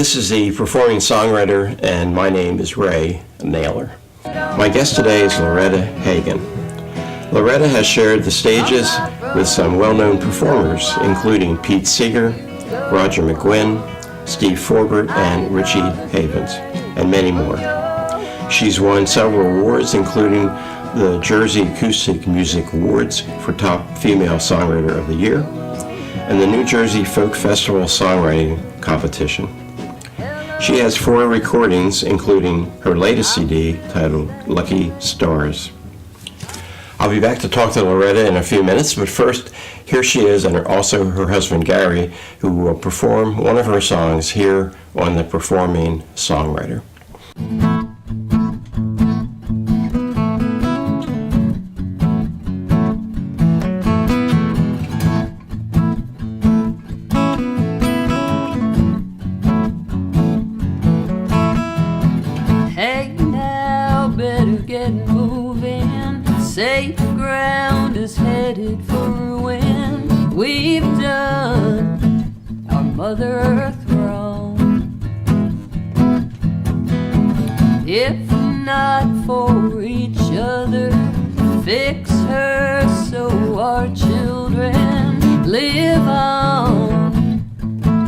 This is the performing songwriter, and my name is Ray Naylor. My guest today is Loretta Hagen. Loretta has shared the stages with some well-known performers, including Pete Seeger, Roger McGuinn, Steve Forbert, and Richie Havens, and many more. She's won several awards, including the Jersey Acoustic Music Awards for Top Female Songwriter of the Year, and the New Jersey Folk Festival Songwriting Competition. She has 4 recordings, including her latest CD titled Lucky Stars. I'll be back to talk to Loretta in a few minutes, but first, here she is, and also her husband Gary, who will perform one of her songs here on the Performing Songwriter. Safe ground is headed for ruin. We've done our Mother Earth wrong. If not for each other, fix her so our children live on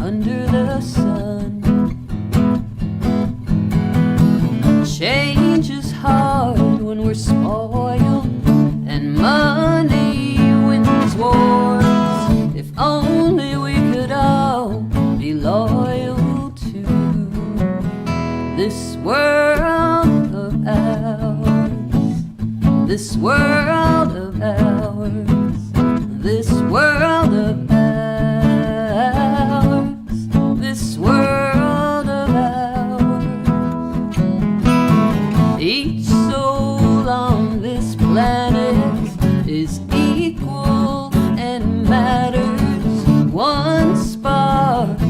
under the sun. Change is hard when we're spoiled, and money wins wars. If only we could all be loyal to this world of ours, this world of ours, this world of ours, this world of ours. Each soul on this planet is equal and matters. One spark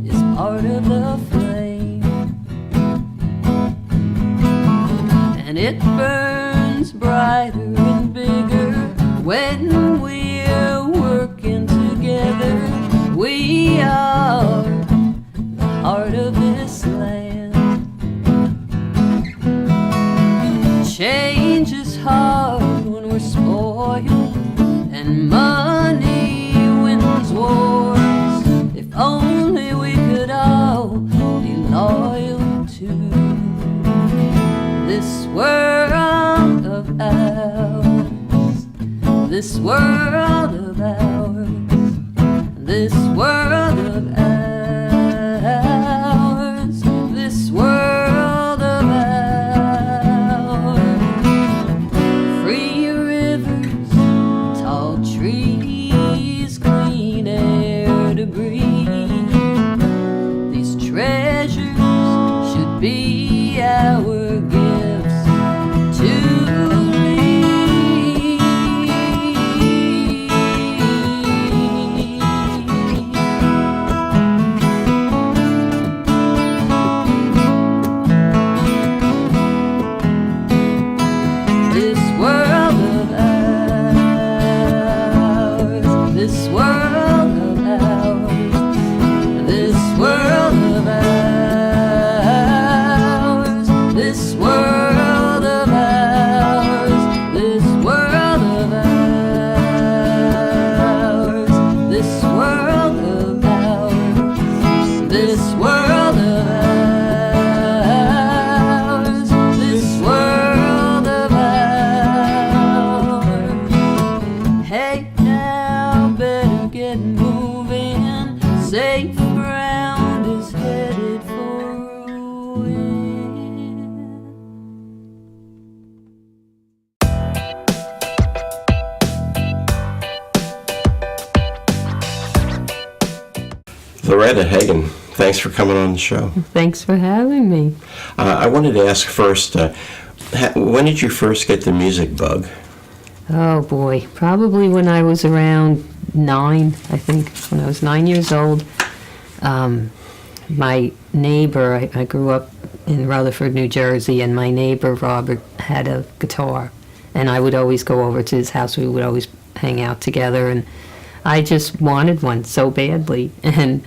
is part of the flame, and it burns brighter and bigger when we're working together. We are the heart of this land. Change is hard when we're spoiled, and money wins wars. If only we could all be loyal to this world of ours, this world of ours, this world of ours, this world of ours. Free rivers, tall trees, clean air to breathe. These treasures should be our gifts to leave. This world of ours, this world of ours, this world of ours, this world of ours, this world of ours, this world of ours, this world of ours, this world of ours. Hey now, better get moving. Safe ground is headed for ruin. Loretta Hagen, thanks for coming on the show. Thanks for having me. I wanted to ask first, when did you first get the music bug? Oh boy, probably when I was around 9, I think, when I was 9 years old. My neighbor, I grew up in Rutherford, New Jersey, and my neighbor Robert had a guitar, and I would always go over to his house. We would always hang out together, and I just wanted one so badly, and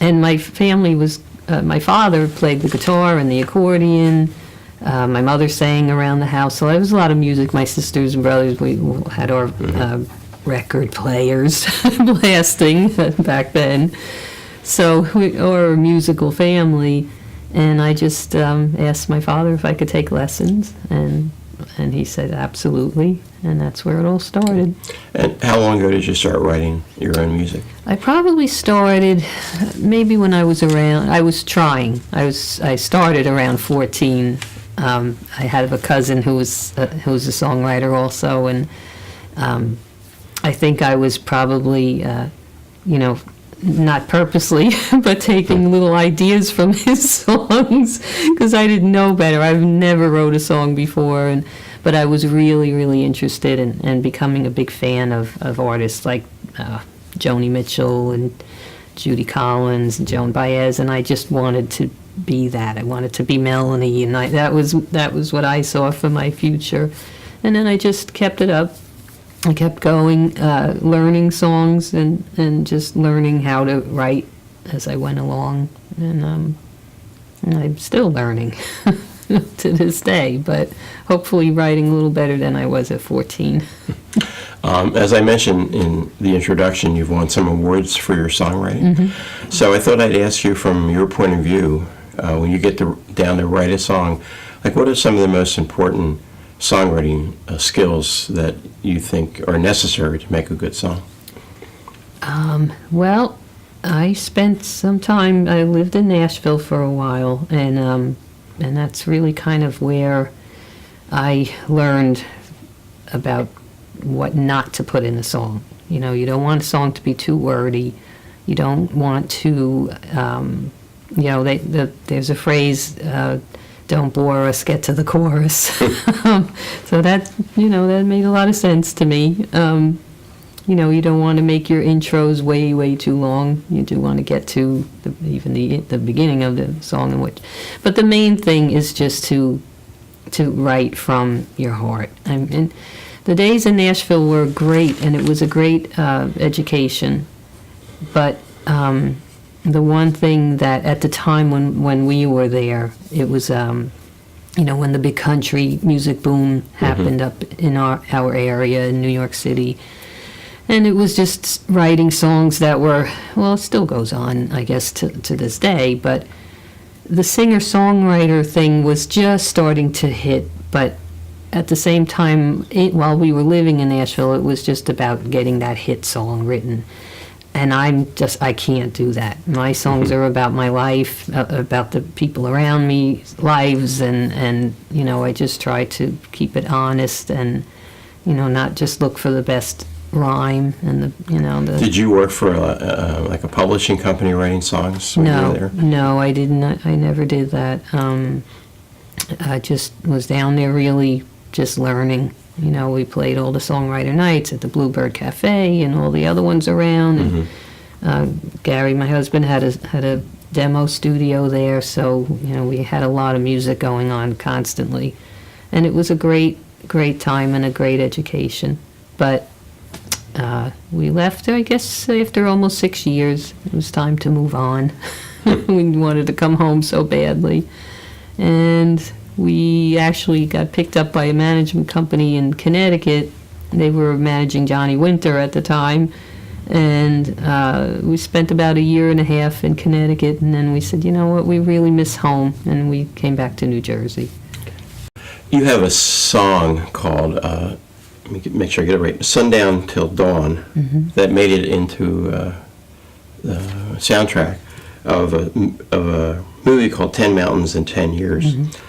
And my family was, my father played the guitar and the accordion. My mother sang around the house, so there was a lot of music. My sisters and brothers, we had our record players blasting back then. So we were a musical family, and I just asked my father if I could take lessons, and he said absolutely, and that's where it all started. And how long ago did you start writing your own music? I probably started maybe when I was around. I was trying. I started around 14. I had a cousin who was a songwriter also, and I think I was probably, not purposely, but taking little ideas from his songs, because I didn't know better. I've never wrote a song before, but I was really, really interested in becoming a big fan of artists like Joni Mitchell and Judy Collins and Joan Baez, and I just wanted to be that. I wanted to be Melanie, and that was what I saw for my future. And then I just kept it up. I kept going, learning songs and just learning how to write as I went along. And I'm still learning to this day, but hopefully writing a little better than I was at 14. As I mentioned in the introduction, you've won some awards for your songwriting. Mm-hmm. So I thought I'd ask you, from your point of view, when you get down to write a song, like, what are some of the most important songwriting skills that you think are necessary to make a good song? Well, I spent some time, I lived in Nashville for a while, and that's really kind of where I learned about what not to put in a song. You don't want a song to be too wordy. You don't want to, there's a phrase, don't bore us, get to the chorus. So that made a lot of sense to me. You don't want to make your intros way, way too long. You do want to get to the beginning of the song, but the main thing is just to write from your heart. And the days in Nashville were great, and it was a great education. But the one thing that at the time when we were there, it was, when the big country music boom happened up in our area in New York City. And it was just writing songs that were, well, it still goes on, I guess, to this day, but the singer-songwriter thing was just starting to hit, but at the same time, while we were living in Nashville, it was just about getting that hit song written. And I can't do that. My songs are about my life, about the people around me, lives, and I just try to keep it honest and, not just look for the best rhyme and Did you work for like a publishing company writing songs when you were there? No, I didn't. I never did that. I just was down there really just learning. We played all the songwriter nights at the Bluebird Cafe and all the other ones around. Mm-hmm. And Gary, my husband, had a demo studio there, so we had a lot of music going on constantly, and it was a great time and a great education. But we left, I guess, after almost 6 years. It was time to move on. We wanted to come home so badly, and we actually got picked up by a management company in Connecticut. They were managing Johnny Winter at the time, and we spent about a year and a half in Connecticut, and then we said, you know what, we really miss home, and we came back to New Jersey. You have a song called, let me make sure I get it right, Sundown Till Dawn, mm-hmm. that made it into the soundtrack of a movie called 10 Mountains in 10 Years. Mm-hmm.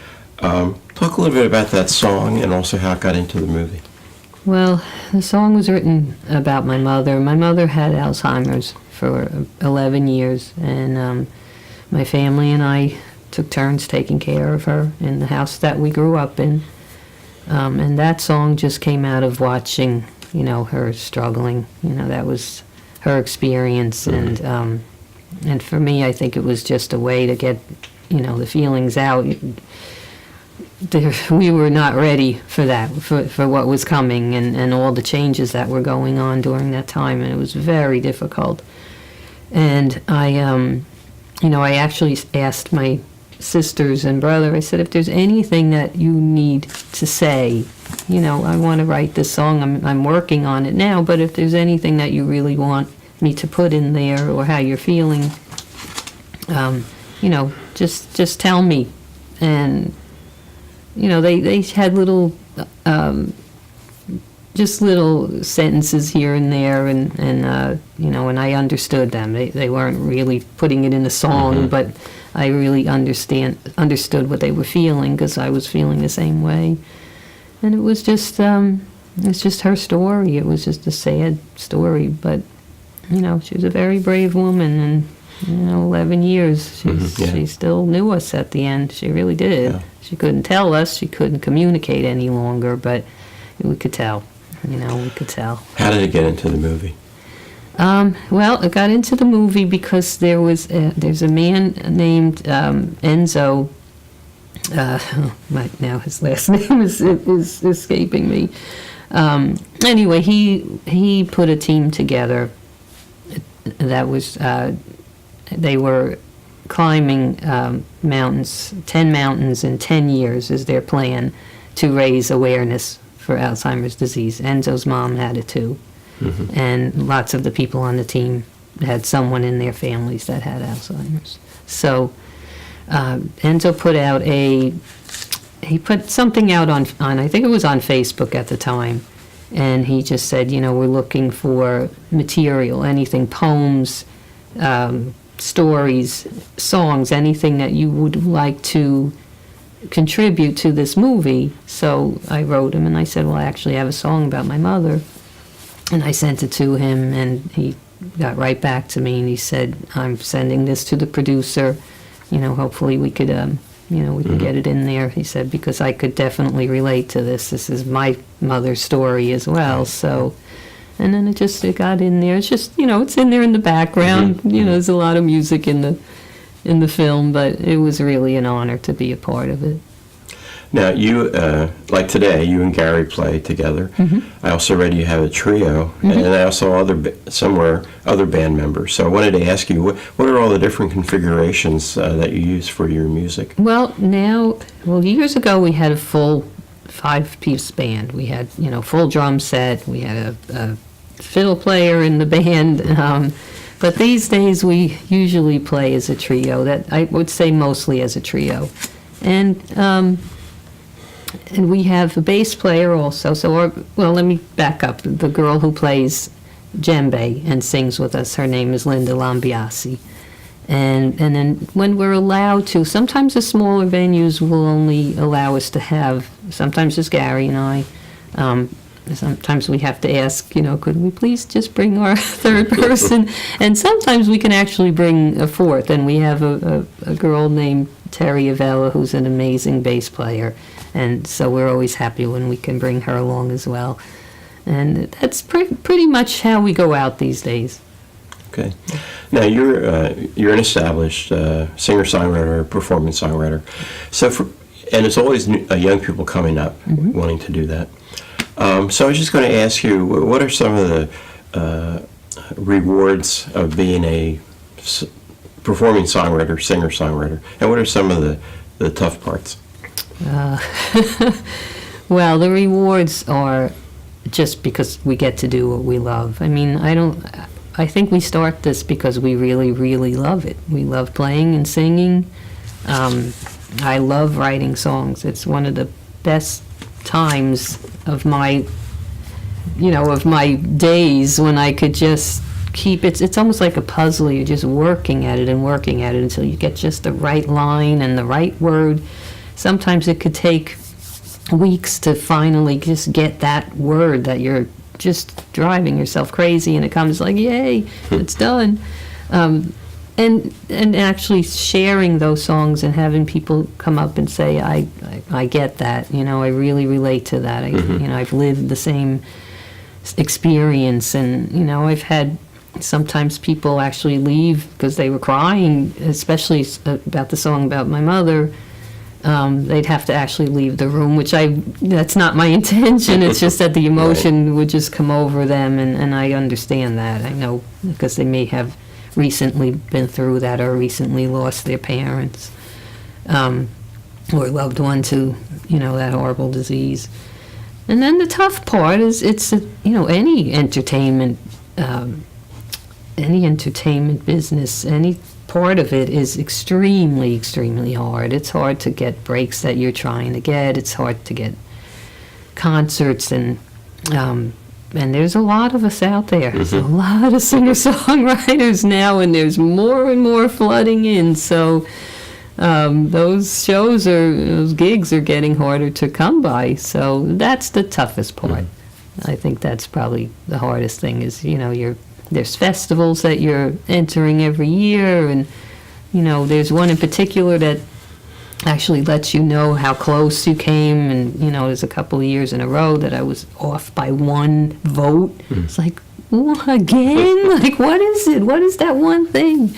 Talk a little bit about that song and also how it got into the movie. Well, the song was written about my mother. My mother had Alzheimer's for 11 years, and my family and I took turns taking care of her in the house that we grew up in. And that song just came out of watching, her struggling. That was her experience, mm-hmm. And for me, I think it was just a way to get, the feelings out. We were not ready for that, for what was coming and all the changes that were going on during that time, and it was very difficult. And I I actually asked my sisters and brother, I said, if there's anything that you need to say, I want to write this song, I'm working on it now, but if there's anything that you really want me to put in there or how you're feeling, just tell me. And, they had little, just little sentences here and there, and I understood them. They weren't really putting it in a song, but I really understood what they were feeling, because I was feeling the same way. And it was just her story. It was just a sad story, but she was a very brave woman, and 11 years, she still knew us at the end. She really did. Yeah. She couldn't tell us. She couldn't communicate any longer, but we could tell. We could tell. How did it get into the movie? Well, it got into the movie because there's a man named Enzo. Now his last name is escaping me. Anyway, he put a team together that was they were climbing mountains, 10 mountains in 10 years is their plan to raise awareness for Alzheimer's disease. Enzo's mom had it too. And lots of the people on the team had someone in their families that had Alzheimer's. So Enzo put something out on I think it was on Facebook at the time, and he just said, we're looking for material, anything, poems, stories, songs, anything that you would like to contribute to this movie. So I wrote him and I said, well, I actually have a song about my mother. And I sent it to him, and he got right back to me, and he said, I'm sending this to the producer. Hopefully we could, we can get it in there. He said, because I could definitely relate to this. This is my mother's story as well. So, and then it got in there. It's just, it's in there in the background. There's a lot of music in the film, but it was really an honor to be a part of it. Now, you, like today, you and Gary play together. I also read you have a trio, and I also somewhere other band members. So I wanted to ask you, what are all the different configurations that you use for your music? Well, years ago we had a full 5-piece band. We had, full drum set. We had a fiddle player in the band. But these days we usually play as a trio. That I would say mostly as a trio. And we have a bass player also. Let me back up. The girl who plays djembe and sings with us, her name is Linda Lambiasi. And then when we're allowed to, sometimes the smaller venues will only allow us to have, sometimes it's Gary and I. Sometimes we have to ask, could we please just bring our third person? And sometimes we can actually bring a fourth. And we have a girl named Terry Avella, who's an amazing bass player. And so we're always happy when we can bring her along as well. And that's pretty much how we go out these days. Okay. Now, you're an established singer-songwriter, performance songwriter. And it's always young people coming up wanting to do that. So I was just going to ask you, what are some of the rewards of being a performing songwriter, singer-songwriter? And what are some of the tough parts? Well, the rewards are just because we get to do what we love. I mean, I think we start this because we really, really love it. We love playing and singing. I love writing songs. It's one of the best times of my days when I could just keep it. It's almost like a puzzle. You're just working at it until you get just the right line and the right word. Sometimes it could take weeks to finally just get that word that you're just driving yourself crazy, and it comes like, yay, it's done. And actually sharing those songs and having people come up and say, I get that, I really relate to that. I've lived the same experience, and I've had sometimes people actually leave because they were crying, especially about the song about my mother. They'd have to actually leave the room, that's not my intention. It's just that the emotion would just come over them, and I understand that. I know, because they may have recently been through that or recently lost their parents or loved one to, that horrible disease. And then the tough part is any entertainment business, any part of it is extremely, extremely hard. It's hard to get breaks that you're trying to get. It's hard to get concerts, and there's a lot of us out there. There's a lot of singer-songwriters now, and there's more and more flooding in. So those gigs are getting harder to come by. So that's the toughest part. I think that's probably the hardest thing is, there's festivals that you're entering every year, and, there's one in particular that actually lets you know how close you came, and, there's a couple of years in a row that I was off by one vote. It's like, what, again? Like, what is it? What is that one thing?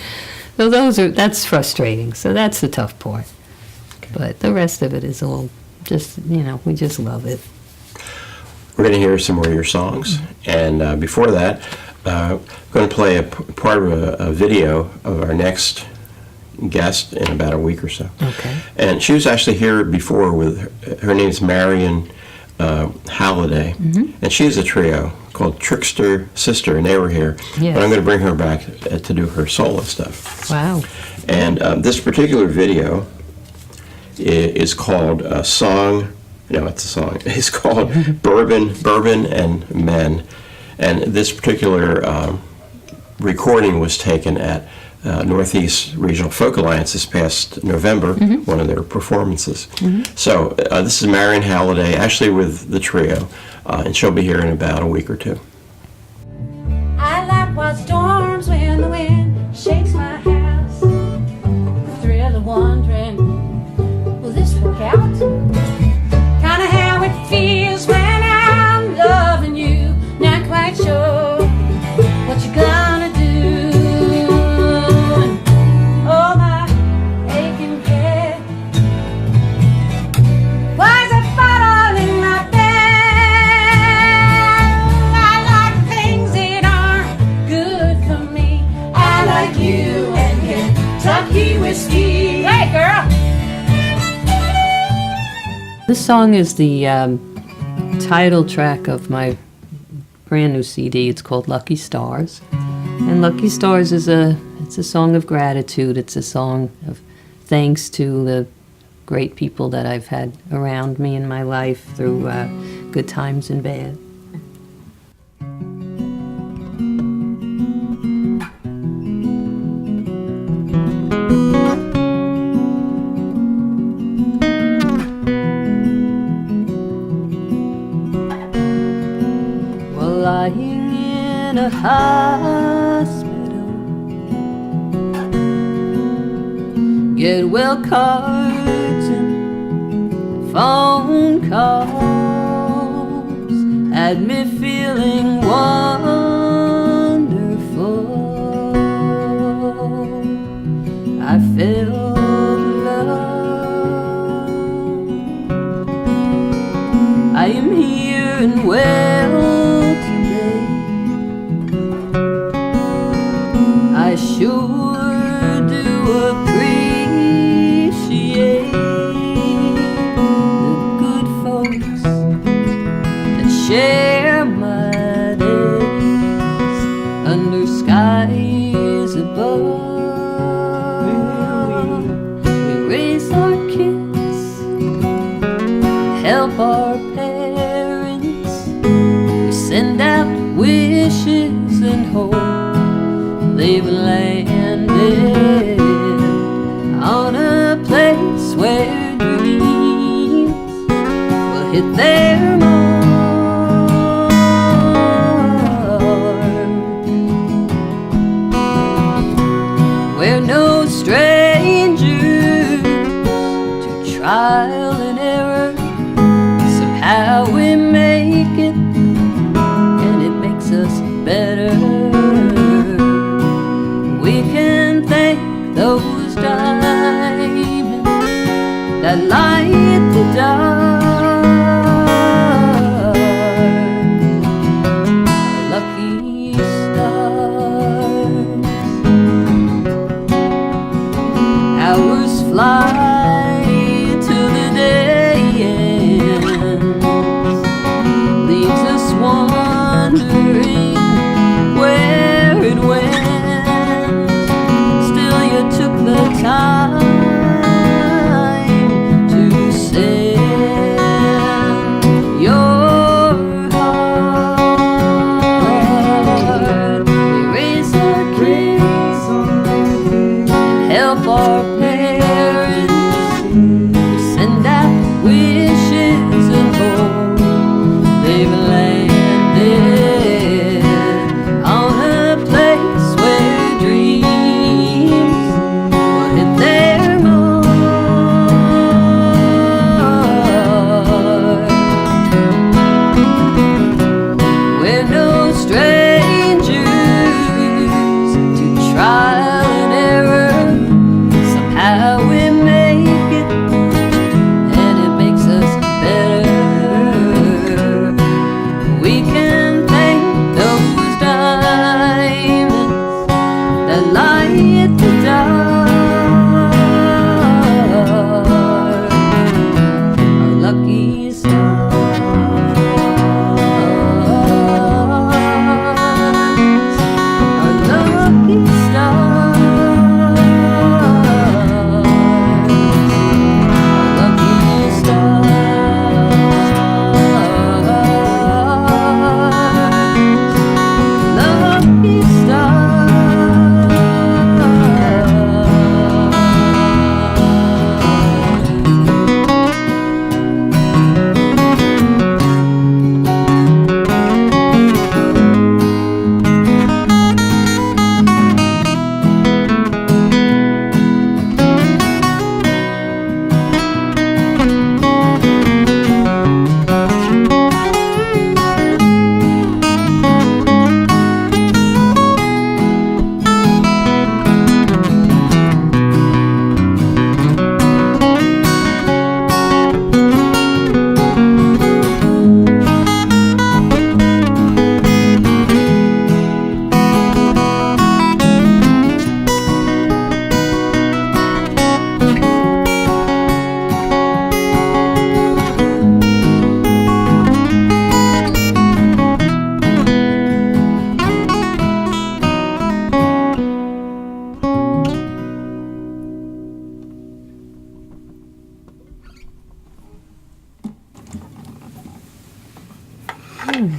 So that's frustrating. So that's the tough part. Okay. But the rest of it is all just, we just love it. We're going to hear some more of your songs, and before that, I'm going to play a part of a video of our next guest in about a week or so. Okay. And she was actually here before with her name's Marion Halliday, and she has a trio called Trickster Sister, and they were here. Yes. But I'm going to bring her back to do her solo stuff. Wow. And this particular video is called a song. No, it's a song. It's called Bourbon and Men. And this particular recording was taken at Northeast Regional Folk Alliance this past November, one of their performances. So this is Marion Halliday, actually with the trio, and she'll be here in about a week or two. I like what storms when the wind shakes my house. The thrill of wondering, will this work out? Kinda how it feels when I'm loving you. Not quite sure what you're gonna do. Oh, my aching head. Why's it bottling my bed? I like things that aren't good for me. I like you and Kentucky whiskey. Hey, girl! This song is the title track of my brand new CD. It's called Lucky Stars. And Lucky Stars is it's a song of gratitude. It's a song of thanks to the great people that I've had around me in my life through good times and bad. Lying in a hospital, get well cards and phone calls had me feeling wonderful. I felt love. I am here and well. I sure do appreciate the good folks that share my days under skies above. We raise our kids, help our parents, we send out wishes and hope. They've landed on a place where dreams will hit their mark, where no strangers to trial and error. Somehow we make it, and it makes us better. We can thank those diamonds that light the dark.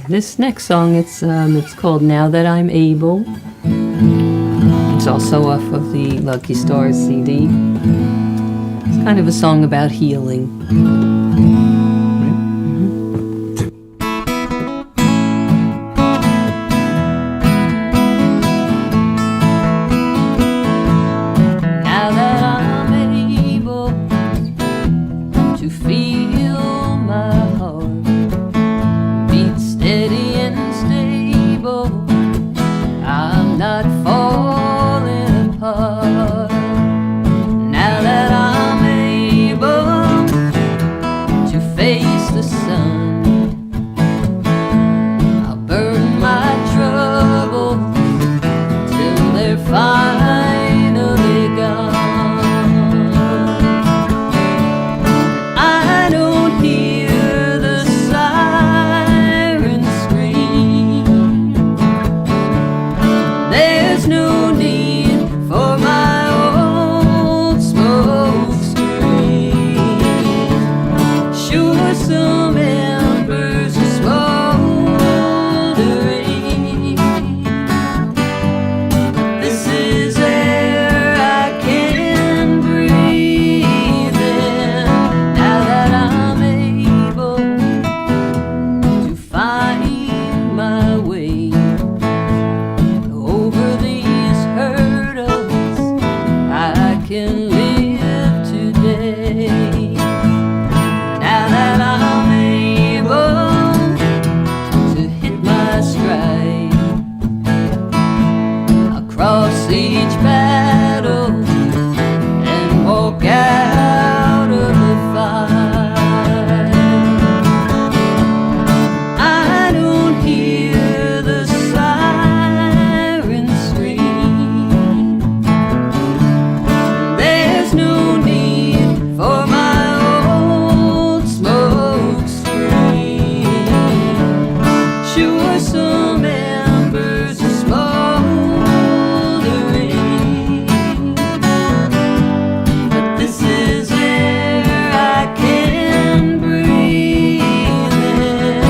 This next song, it's called Now That I'm Able. It's also off of the Lucky Stars CD. It's kind of a song about healing. Now that I'm able to feel my heart beat steady and stable, I'm not falling apart. Now that I'm able to face the sun, I'll burn my troubles till they're finally gone. I don't hear the siren scream. There's no need for my old smoke screen. Sure, some embers are smoldering. This is air I can breathe in. Now that I'm able to find my way over these hurdles, I can live today. Now that I'm able to hit my stride, I'll cross each battle and walk out of the fight. I don't hear the siren scream. There's no need for my old smoke screen. Sure, some embers are smoldering, but this is air I can breathe in.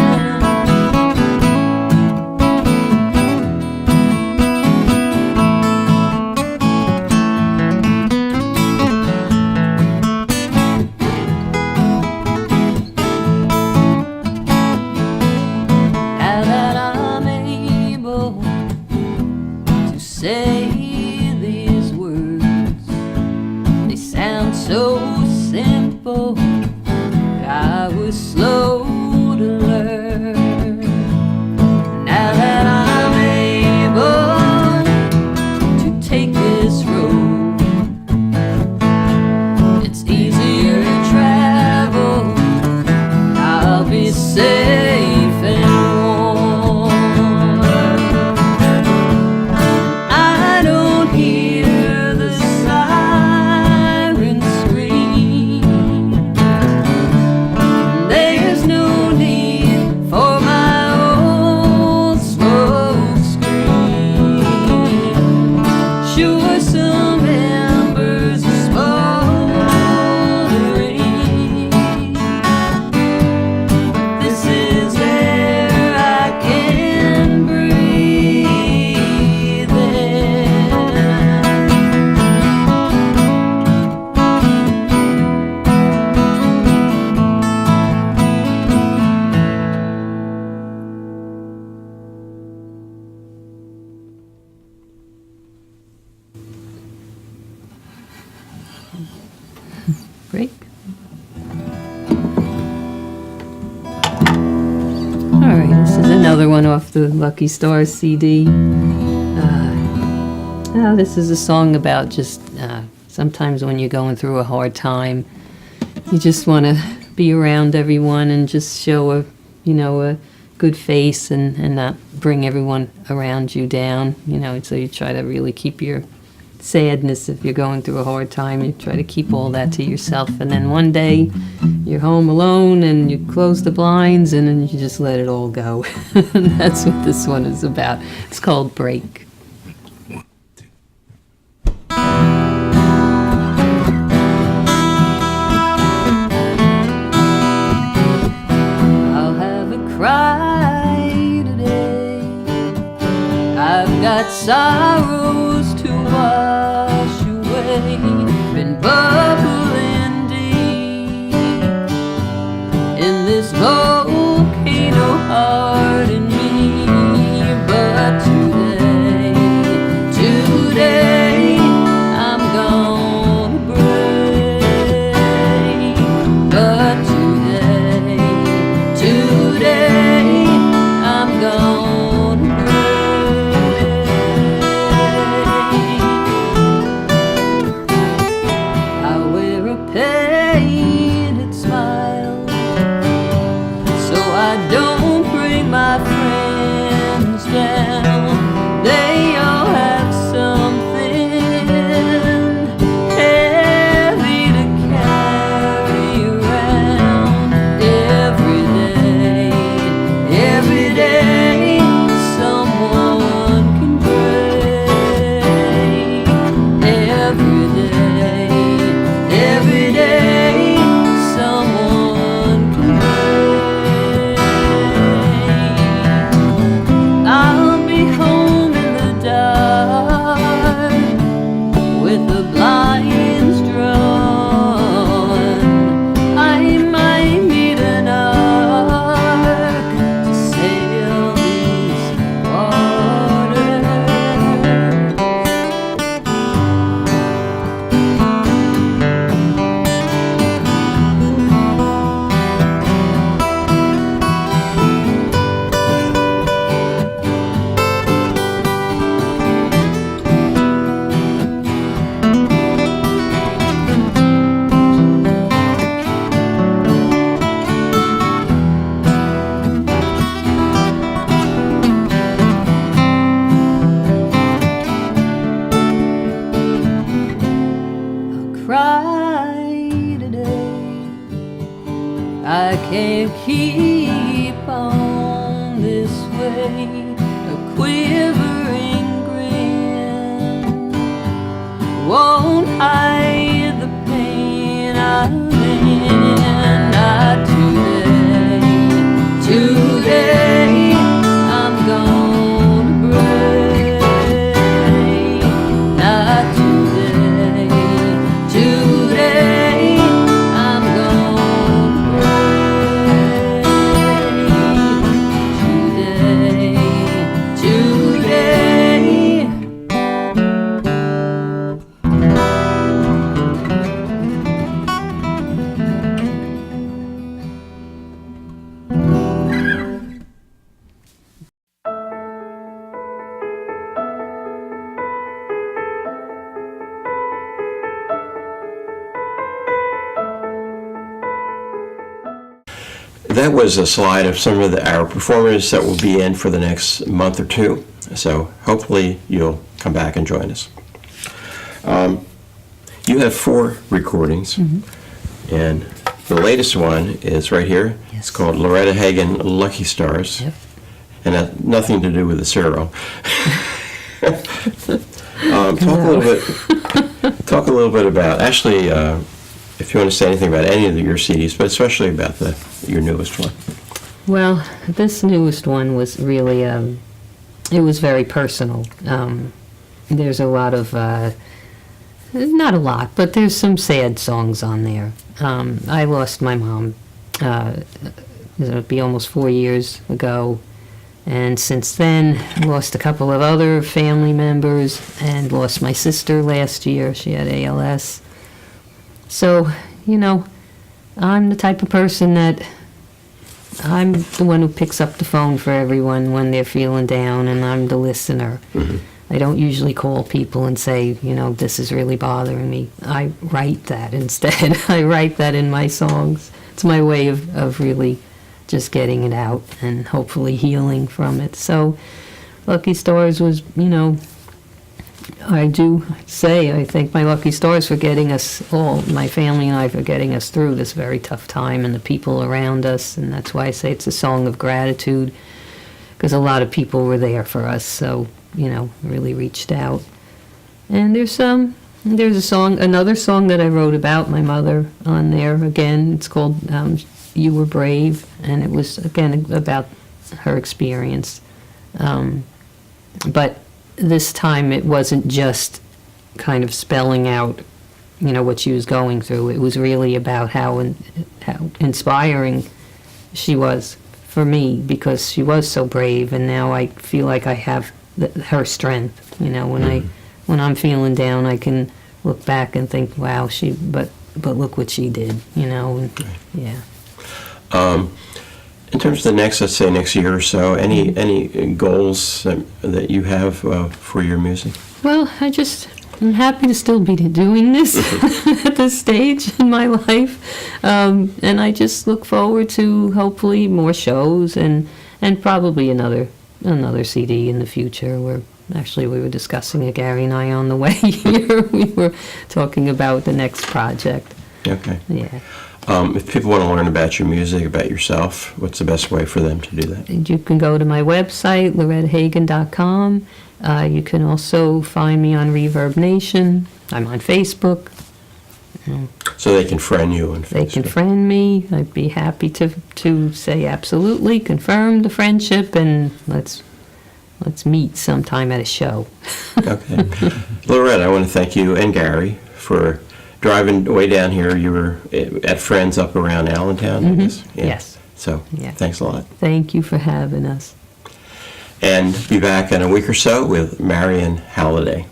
Now that I'm able to say these words, they sound so simple. I was slow to learn. Now that I'm able to take this road, it's easier to travel. I'll be safe and warm. I don't hear the siren scream. There's no need for my old smoke screen. Sure, some embers are smoldering. This is air I can breathe in. Break. All right, this is another one off the Lucky Stars CD. This is a song about just sometimes when you're going through a hard time, you just want to be around everyone and just show a good face and not bring everyone around you down. So you try to really keep your sadness. If you're going through a hard time, you try to keep all that to yourself, and then one day you're home alone and you close the blinds and then you just let it all go. And that's what this one is about. It's called Break. I'll have a cry got sorrows to wash away, been bubbling deep in this volcano heart in me. But today I'm gonna break. But today I'm gonna break. I wear a painted smile so I don't bring my friends down. They all have something heavy to carry around. Every day someone can break. Every day someone can break. I'll be home in the dark with the blinds drawn. I might need an ark to sail these waters. I'll cry today. I can't keep on this way. A quivering grin won't hide the pain I'm in. Not today I'm gonna break. Not today I'm gonna break. Today That was a slide of some of our performers that will be in for the next month or two. So hopefully you'll come back and join us. You have 4 recordings, and the latest one is right here. Yes. It's called Loretta Hagen, Lucky Stars, Yep. and has nothing to do with the cereal. Talk a little bit about, actually, if you want to say anything about any of your CDs, but especially about your newest one. Well, this newest one was really, it was very personal. There's a lot of, not a lot, but there's some sad songs on there. I lost my mom, it'll be almost 4 years ago, and since then, I lost a couple of other family members, and lost my sister last year. She had ALS. So, I'm the type of person that I'm the one who picks up the phone for everyone when they're feeling down, and I'm the listener. Mm-hmm. I don't usually call people and say, this is really bothering me. I write that instead. I write that in my songs. It's my way of really just getting it out and hopefully healing from it. So Lucky Stars was, I do say I thank my lucky stars for getting us all, my family and I, for getting us through this very tough time, and the people around us. And that's why I say it's a song of gratitude, because a lot of people were there for us. So, really reached out. And there's a song, another song that I wrote about my mother on there. Again, it's called You Were Brave, and it was, again, about her experience. But this time it wasn't just kind of spelling out, what she was going through. It was really about how inspiring she was for me, because she was so brave, and now I feel like I have her strength. When I'm feeling down, I can look back and think, wow, but look what she did. And, yeah. In terms of the next year or so, any goals that you have for your music? Well, I'm happy to still be doing this at this stage in my life, and I just look forward to hopefully more shows and probably another CD in the future. We were discussing it, Gary and I, on the way here. We were talking about the next project. Okay. Yeah. If people want to learn about your music, about yourself, what's the best way for them to do that? You can go to my website, lorettahagen.com. You can also find me on Reverb Nation. I'm on Facebook. So they can friend you on Facebook? They can friend me. I'd be happy to say absolutely, confirm the friendship, and let's meet sometime at a show. Okay. Loretta, I want to thank you and Gary for driving way down here. You were at Friends up around Allentown, I guess? Yeah. Yes. So, Yeah. Thanks a lot. Thank you for having us. And be back in a week or so with Marion Halliday.